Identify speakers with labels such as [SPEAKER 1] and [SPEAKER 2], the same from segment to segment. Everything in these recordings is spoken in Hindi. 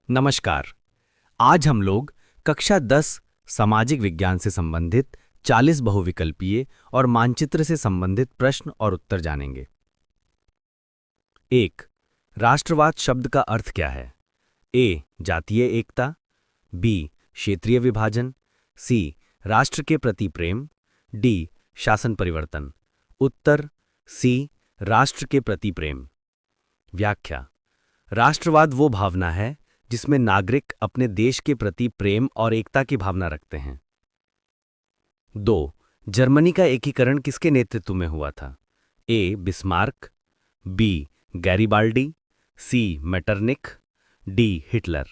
[SPEAKER 1] नमस्कार। आज हम लोग कक्षा 10 सामाजिक विज्ञान से संबंधित 40 बहुविकल्पीय और मानचित्र से संबंधित प्रश्न और उत्तर जानेंगे। 1. राष्ट्रवाद शब्द का अर्थ क्या है? ए. जातीय एकता, बी. क्षेत्रीय विभाजन, सी. राष्ट्र के प्रति प्रेम, डी. शासन परिवर्तन। उत्तर सी. राष्ट्र के प्रति प्रेम। व्याख्या: राष्ट्रवाद वो भावना है जिसमें नागरिक अपने देश के प्रति प्रेम और एकता की भावना रखते हैं। 2. जर्मनी का एकीकरण किसके नेतृत्व में हुआ था? A. Bismarck, B. Garibaldi, C. Metternich, D. Hitler.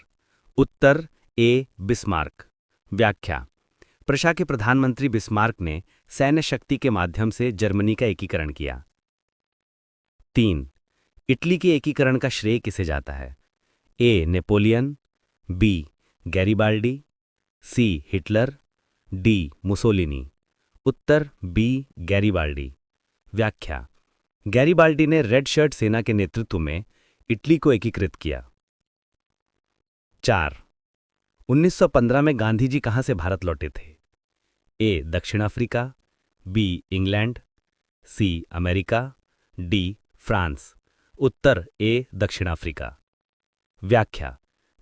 [SPEAKER 1] उत्तर ए. बिस्मार्क। व्याख्या: प्रशा के प्रधानमंत्री बिस्मार्क ने सैन्य शक्ति के माध्यम से जर्मनी का एकीकरण किया। 3. इटली के एकीकरण का श्रेय किसे जाता है? A. Napoleon, B. Garibaldi, C. Hitler, D. Mussolini. उत्तर बी. गैरिबाल्डी। व्याख्या: गैरिबाल्डी ने रेड शर्ट सेना के नेतृत्व में इटली को एकीकृत किया। 4. 1915 में गांधी जी कहां से भारत लौटे थे? ए. दक्षिण Africa, B. England, C. America, D. France. उत्तर ए. दक्षिण अफ्रीका। व्याख्या: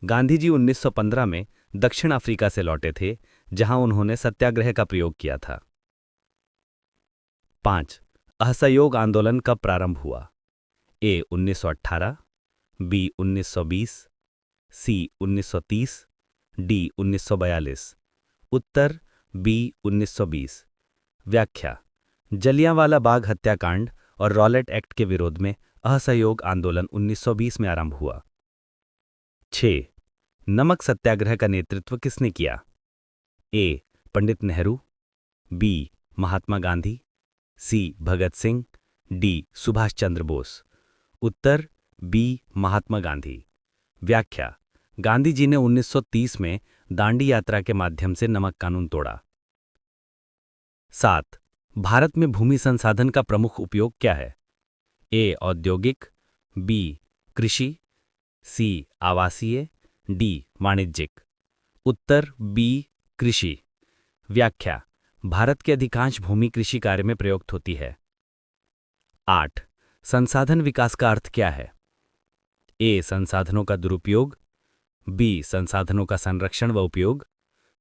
[SPEAKER 1] गांधी जी 1915 में दक्षिण अफ्रीका से लौटे थे, जहां उन्होंने सत्याग्रह का प्रयोग किया था। 5. असहयोग आंदोलन कब प्रारंभ हुआ? ए. 1918, बी. 1920, सी. 1930, डी. 1942। उत्तर बी. 1920। व्याख्या: जलियांवाला बाग हत्याकांड और रॉलेट एक्ट के विरोध में असहयोग आंदोलन 1920 में आरंभ हुआ। 6. नमक सत्याग्रह का नेतृत्व किसने किया? ए. पंडित नेहरू, बी. महात्मा गांधी, सी. भगत सिंह, डी. सुभाष चंद्र बोस। उत्तर बी. महात्मा गांधी। व्याख्या: गांधी जी ने 1930 में दांडी यात्रा के माध्यम से नमक कानून तोड़ा। 7. भारत में भूमि संसाधन का प्रमुख उपयोग क्या है? ए. औद्योगिक, बी. कृषि, सी. आवासीय, डी. वाणिज्यिक। उत्तर बी. कृषि। व्याख्या: भारत की अधिकांश भूमि कृषि कार्य में प्रयुक्त होती है। 8. संसाधन विकास का अर्थ क्या है? ए. संसाधनों का दुरुपयोग, बी. संसाधनों का संरक्षण व उपयोग,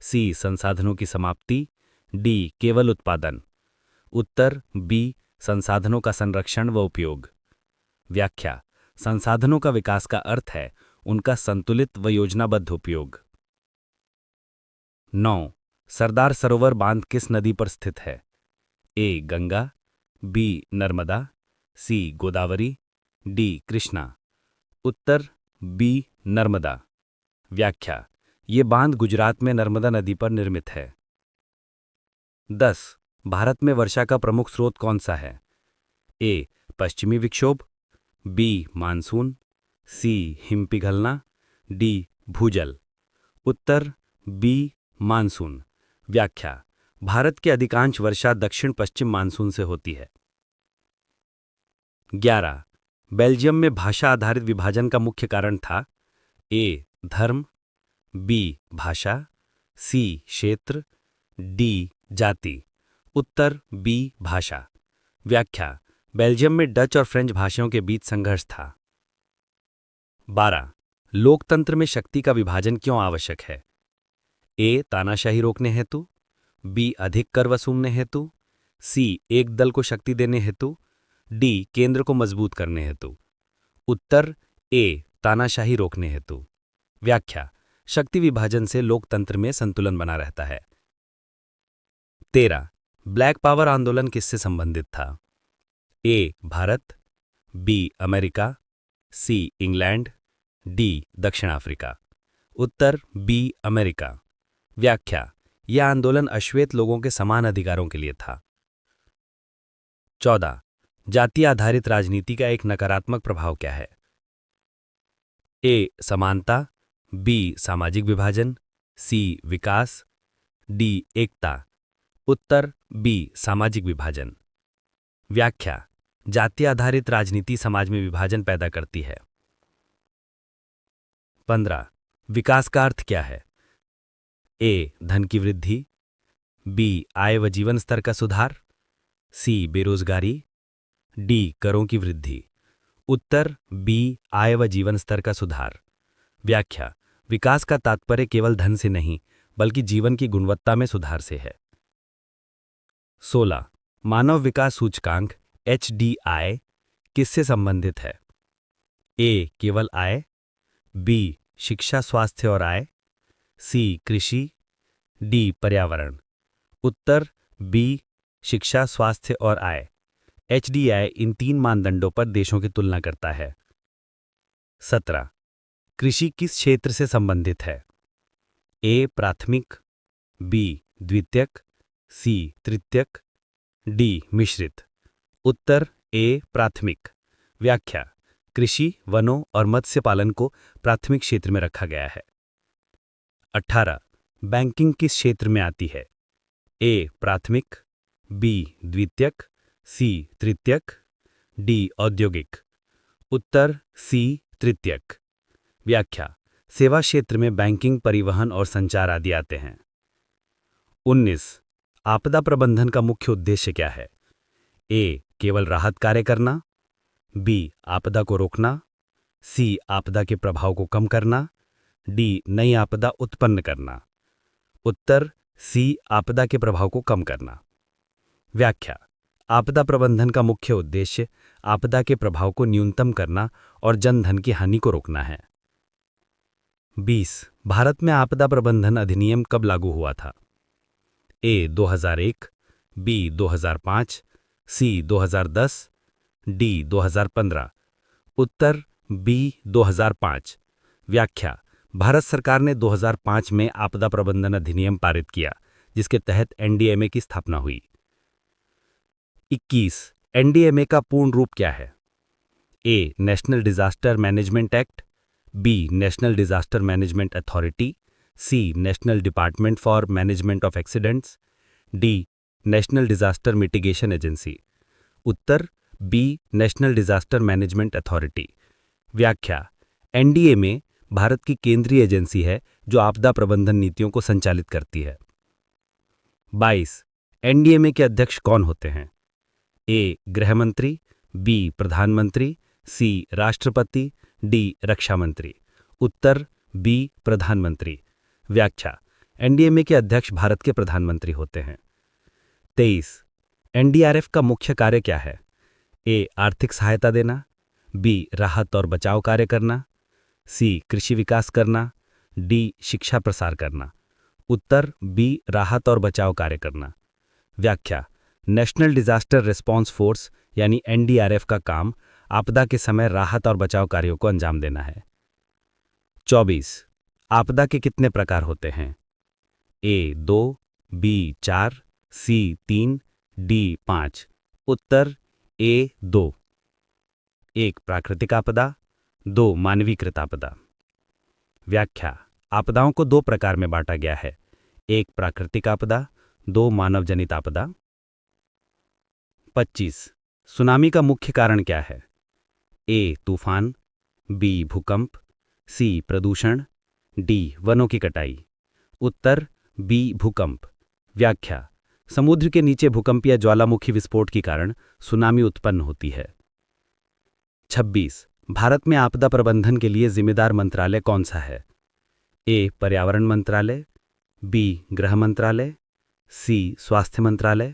[SPEAKER 1] सी. संसाधनों की समाप्ति, डी. केवल उत्पादन। उत्तर बी. संसाधनों का संरक्षण व उपयोग। व्याख्या: संसाधनों का विकास का अर्थ है उनका संतुलित व योजनाबद्ध उपयोग। 9. सरदार सरोवर बांध किस नदी पर स्थित है? ए. गंगा, बी. नर्मदा, सी. गोदावरी, डी. कृष्णा। उत्तर बी. नर्मदा। व्याख्या: ये बांध गुजरात में नर्मदा नदी पर निर्मित है। 10. भारत में वर्षा का प्रमुख स्रोत कौन सा है? ए. पश्चिमी विक्षोभ, बी. मानसून, सी. हिम पिघलना, डी. भूजल। उत्तर बी. मानसून। व्याख्या: भारत की अधिकांश वर्षा दक्षिण पश्चिम मानसून से होती है। 11. बेल्जियम में भाषा आधारित विभाजन का मुख्य कारण था? ए. धर्म, बी. भाषा, सी. क्षेत्र, डी. जाति। उत्तर बी. भाषा। व्याख्या: बेल्जियम में डच और फ्रेंच भाषाओं के बीच संघर्ष था। 12. लोकतंत्र में शक्ति का विभाजन क्यों आवश्यक है? ए. तानाशाही रोकने हेतु, बी. अधिक कर वसूलने हेतु, सी. एक दल को शक्ति देने हेतु, डी. केंद्र को मजबूत करने हेतु। उत्तर ए. तानाशाही रोकने हेतु। व्याख्या: शक्ति विभाजन से लोकतंत्र में संतुलन बना रहता है। 13. ब्लैक पावर आंदोलन किससे संबंधित था? A. Bharat, B. America, C. England, D. दक्षिण अफ्रीका। उत्तर बी. अमेरिका। व्याख्या: यह आंदोलन अश्वेत लोगों के समान अधिकारों के लिए था। 14. जाति आधारित राजनीति का एक नकारात्मक प्रभाव क्या है? ए. समानता, बी. सामाजिक विभाजन, सी. विकास, डी. एकता। उत्तर बी. सामाजिक विभाजन। व्याख्या: जाति आधारित राजनीति समाज में विभाजन पैदा करती है। 15. विकास का अर्थ क्या है? ए धन की वृद्धि, बी आय व जीवन स्तर का सुधार, सी बेरोजगारी, डी करों की वृद्धि। उत्तर बी आय व जीवन स्तर का सुधार। व्याख्या: विकास का तात्पर्य केवल धन से नहीं बल्कि जीवन की गुणवत्ता में सुधार से है। 16 मानव विकास सूचकांक HDI किससे संबंधित है? ए केवल आय, बी शिक्षा स्वास्थ्य और आय, सी कृषि, डी पर्यावरण। उत्तर बी शिक्षा स्वास्थ्य और आय। HDI इन 3 मानदंडों पर देशों की तुलना करता है। 17 कृषि किस क्षेत्र से संबंधित है? ए प्राथमिक, बी द्वितीयक, सी तृतीयक, डी मिश्रित। उत्तर ए प्राथमिक। व्याख्या: कृषि, वनों और मत्स्य पालन को प्राथमिक क्षेत्र में रखा गया है। 18 बैंकिंग किस क्षेत्र में आती है? ए प्राथमिक, बी द्वितीयक, सी तृतीयक, डी औद्योगिक। उत्तर सी तृतीयक। व्याख्या: सेवा क्षेत्र में बैंकिंग, परिवहन और संचार आदि आते हैं। 19 आपदा प्रबंधन का मुख्य उद्देश्य क्या है? ए केवल राहत कार्य करना, बी आपदा को रोकना, सी आपदा के प्रभाव को कम करना, डी नई आपदा उत्पन्न करना। उत्तर सी आपदा के प्रभाव को कम करना। व्याख्या: आपदा प्रबंधन का मुख्य उद्देश्य आपदा के प्रभाव को न्यूनतम करना और जनधन की हानि को रोकना है। 20 भारत में आपदा प्रबंधन अधिनियम कब लागू हुआ था? ए 2001, बी 2005, सी 2010, डी 2015। उत्तर बी 2005। व्याख्या: भारत सरकार ने 2005 में आपदा प्रबंधन अधिनियम पारित किया, जिसके तहत NDMA की स्थापना हुई। 21 NDMA का पूर्ण रूप क्या है? A national disaster management act, B national disaster management authority, C national department for management of accidents, D national disaster mitigation agency. उत्तर B national disaster management authority. व्याख्या: NDMA भारत की केंद्रीय एजेंसी है जो आपदा प्रबंधन नीतियों को संचालित करती है। 22 NDMA के अध्यक्ष कौन होते हैं? ए गृह मंत्री, बी प्रधानमंत्री, सी राष्ट्रपति, डी रक्षा मंत्री। उत्तर बी प्रधानमंत्री। व्याख्या: NDMA के अध्यक्ष भारत के प्रधानमंत्री होते हैं। 23 NDRF का मुख्य कार्य क्या है? ए आर्थिक सहायता देना, बी राहत और बचाव कार्य करना, सी कृषि विकास करना, डी शिक्षा प्रसार करना। उत्तर बी राहत और बचाव कार्य करना। व्याख्या: नेशनल डिजास्टर रिस्पांस फोर्स यानी NDRF का काम आपदा के समय राहत और बचाव कार्यों को अंजाम देना है। 24 आपदा के कितने प्रकार होते हैं? ए 2, बी 4, सी 3, डी 5। उत्तर ए 2। 1 प्राकृतिक आपदा, 2 मानवीकृत आपदा। व्याख्या: आपदाओं को 2 प्रकार में बांटा गया है, 1 प्राकृतिक आपदा, 2 मानव जनित आपदा। 25 सुनामी का मुख्य कारण क्या है? ए तूफान, बी भूकंप, सी प्रदूषण, डी वनों की कटाई। उत्तर बी भूकंप। व्याख्या: समुद्र के नीचे भूकंप या ज्वालामुखी विस्फोट के कारण सुनामी उत्पन्न होती है। 26 भारत में आपदा प्रबंधन के लिए जिम्मेदार मंत्रालय कौन सा है? ए पर्यावरण मंत्रालय, बी गृह मंत्रालय, सी स्वास्थ्य मंत्रालय,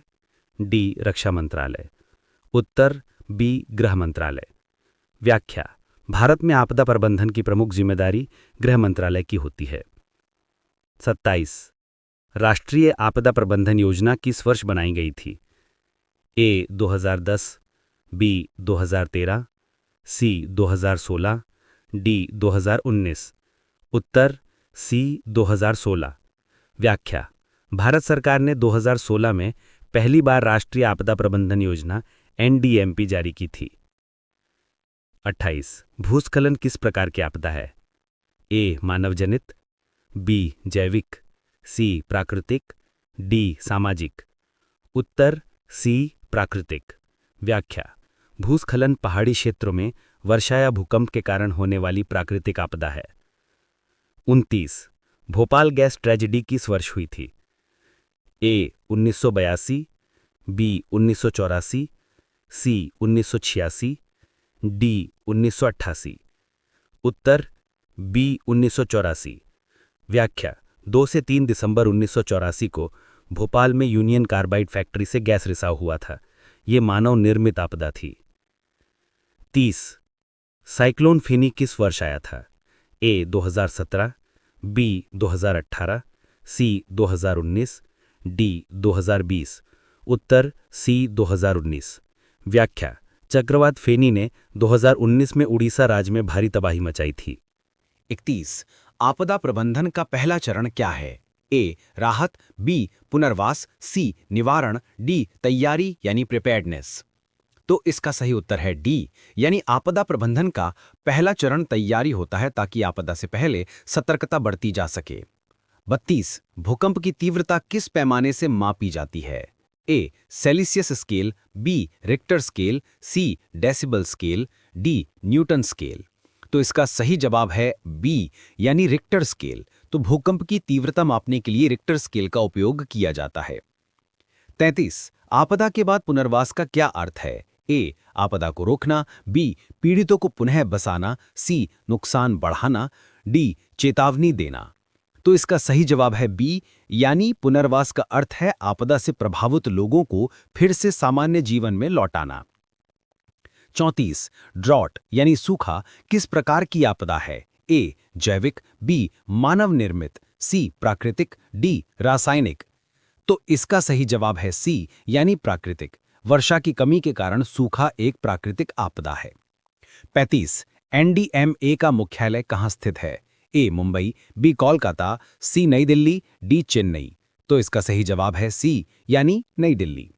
[SPEAKER 1] डी रक्षा मंत्रालय। उत्तर बी गृह मंत्रालय। व्याख्या: भारत में आपदा प्रबंधन की प्रमुख जिम्मेदारी गृह मंत्रालय की होती है। 27 राष्ट्रीय आपदा प्रबंधन योजना किस वर्ष बनाई गई थी? ए 2010, बी 2013, सी 2016, डी 2019। उत्तर सी 2016। व्याख्या: भारत सरकार ने 2016 में पहली बार राष्ट्रीय आपदा प्रबंधन योजना NDMP जारी की थी। 28 भूस्खलन किस प्रकार की आपदा है? ए मानव जनित, बी जैविक, सी प्राकृतिक, डी सामाजिक। उत्तर सी प्राकृतिक। व्याख्या: भूस्खलन पहाड़ी क्षेत्रों में वर्षा या भूकंप के कारण होने वाली प्राकृतिक आपदा है। 29 भोपाल गैस ट्रेजेडी किस वर्ष हुई थी? ए 1982, बी 1984, सी 1986, डी 1988। उत्तर बी 1984। व्याख्या 2 से 3 दिसंबर 1984 को भोपाल में यूनियन कार्बाइड फैक्ट्री से गैस रिसाव हुआ था। ये मानव निर्मित आपदा थी। 30 साइक्लोन फेनी किस वर्ष आया था? ए 2017, बी 2018, सी 2019, डी 2020। उत्तर सी 2019। व्याख्या चक्रवात फेनी ने 2019 में उड़ीसा राज्य में भारी तबाही मचाई थी।
[SPEAKER 2] 31 आपदा प्रबंधन का पहला चरण क्या है? ए राहत, बी पुनर्वास, सी निवारण, डी तैयारी यानी प्रिपेयर्डनेस। तो इसका सही उत्तर है डी, यानी आपदा प्रबंधन का पहला चरण तैयारी होता है ताकि आपदा से पहले सतर्कता बढ़ती जा सके। 32 भूकंप की तीव्रता किस पैमाने से मापी जाती है? A Celsius scale, B Richter scale, C decibel scale, D Newton scale. तो इसका सही जवाब है बी, यानी रिक्टर स्केल। तो भूकंप की तीव्रता मापने के लिए रिक्टर स्केल का उपयोग किया जाता है। 33 आपदा के बाद पुनर्वास का क्या अर्थ है? ए आपदा को रोकना, बी पीड़ितों को पुनः बसाना, सी नुकसान बढ़ाना, डी चेतावनी देना। तो इसका सही जवाब है बी, यानी पुनर्वास का अर्थ है आपदा से प्रभावित लोगों को फिर से सामान्य जीवन में लौटाना। 34 ड्रॉट यानी सूखा किस प्रकार की आपदा है? ए जैविक, बी मानव निर्मित, सी प्राकृतिक, डी रासायनिक। तो इसका सही जवाब है सी, यानी प्राकृतिक। वर्षा की कमी के कारण सूखा एक प्राकृतिक आपदा है। 35 एनडीएमए का मुख्यालय कहाँ स्थित है? ए मुंबई, बी कोलकाता, सी नई दिल्ली, डी चेन्नई। तो इसका सही जवाब है सी, यानी नई दिल्ली।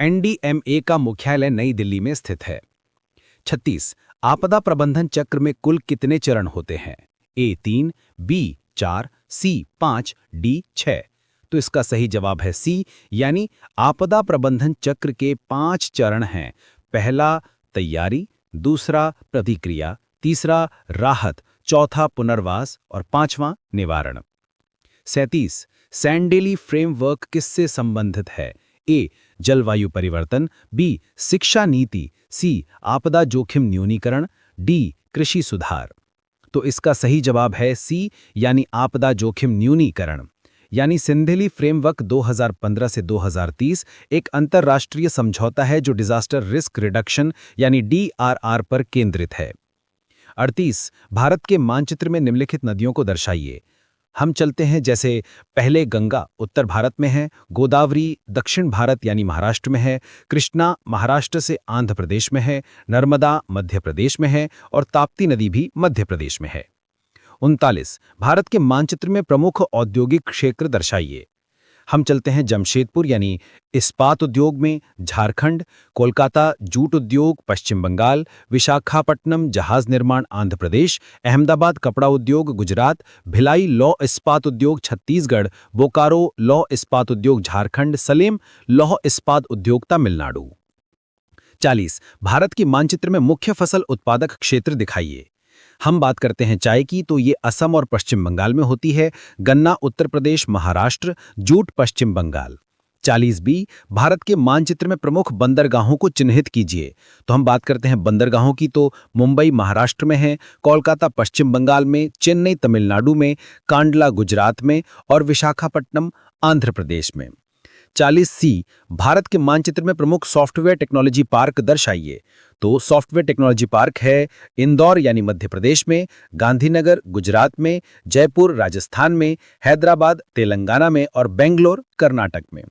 [SPEAKER 2] एनडीएमए का मुख्यालय नई दिल्ली में स्थित है। 36 आपदा प्रबंधन चक्र में कुल कितने चरण होते हैं? ए 3, बी 4, सी 5, डी 6। तो इसका सही जवाब है सी, यानी आपदा प्रबंधन चक्र के 5 चरण हैं। पहला तैयारी, दूसरा प्रतिक्रिया, तीसरा राहत, चौथा पुनर्वास और पांचवां निवारण। 37 सैंडेली फ्रेमवर्क किससे संबंधित है? ए जलवायु परिवर्तन, बी शिक्षा नीति, सी आपदा जोखिम न्यूनीकरण, डी कृषि सुधार। तो इसका सही जवाब है सी, यानी आपदा जोखिम न्यूनीकरण। यानी सिंधेली फ्रेमवर्क 2015 से 2030 एक अंतर्राष्ट्रीय समझौता है जो डिजास्टर रिस्क रिडक्शन यानी DRR पर केंद्रित है। 38 भारत के मानचित्र में निम्नलिखित नदियों को दर्शाइए। हम चलते हैं जैसे पहले गंगा उत्तर भारत में है, गोदावरी दक्षिण भारत यानी महाराष्ट्र में है, कृष्णा महाराष्ट्र से आंध्र प्रदेश में है, नर्मदा मध्य प्रदेश में है और ताप्ती नदी भी मध्य प्रदेश में है। 39 भारत के मानचित्र में प्रमुख औद्योगिक क्षेत्र दर्शाइए। हम चलते हैं जमशेदपुर यानी इस्पात उद्योग में झारखंड, कोलकाता जूट उद्योग पश्चिम बंगाल, विशाखापट्टनम जहाज निर्माण आंध्र प्रदेश, अहमदाबाद कपड़ा उद्योग गुजरात, भिलाई लौह इस्पात उद्योग छत्तीसगढ़, बोकारो लौह इस्पात उद्योग झारखंड, सलेम लौह इस्पात उद्योग तमिलनाडु। 40 भारत की मानचित्र में मुख्य फसल उत्पादक क्षेत्र दिखाइए। हम बात करते हैं चाय की तो ये असम और पश्चिम बंगाल में होती है, गन्ना उत्तर प्रदेश महाराष्ट्र, जूट पश्चिम बंगाल। 40 बी भारत के मानचित्र में प्रमुख बंदरगाहों को चिन्हित कीजिए। तो हम बात करते हैं बंदरगाहों की तो मुंबई महाराष्ट्र में है, कोलकाता पश्चिम बंगाल में, चेन्नई तमिलनाडु में, कांडला गुजरात में और विशाखापट्टनम आंध्र प्रदेश में। 40 सी भारत के मानचित्र में प्रमुख सॉफ्टवेयर टेक्नोलॉजी पार्क दर्शाइए। तो सॉफ्टवेयर टेक्नोलॉजी पार्क है इंदौर यानी मध्य प्रदेश में, गांधीनगर गुजरात में, जयपुर राजस्थान में, हैदराबाद तेलंगाना में और बेंगलोर कर्नाटक में।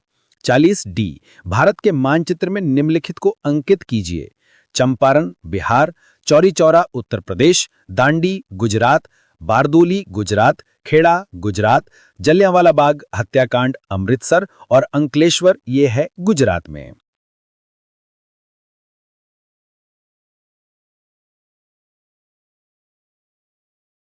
[SPEAKER 2] 40 डी भारत के मानचित्र में निम्नलिखित को अंकित कीजिए। चंपारण बिहार, चौरी चौरा उत्तर प्रदेश, दांडी गुजरात, बारदोली गुजरात, खेड़ा गुजरात, जलियांवाला बाग हत्याकांड अमृतसर और अंकलेश्वर ये है गुजरात में।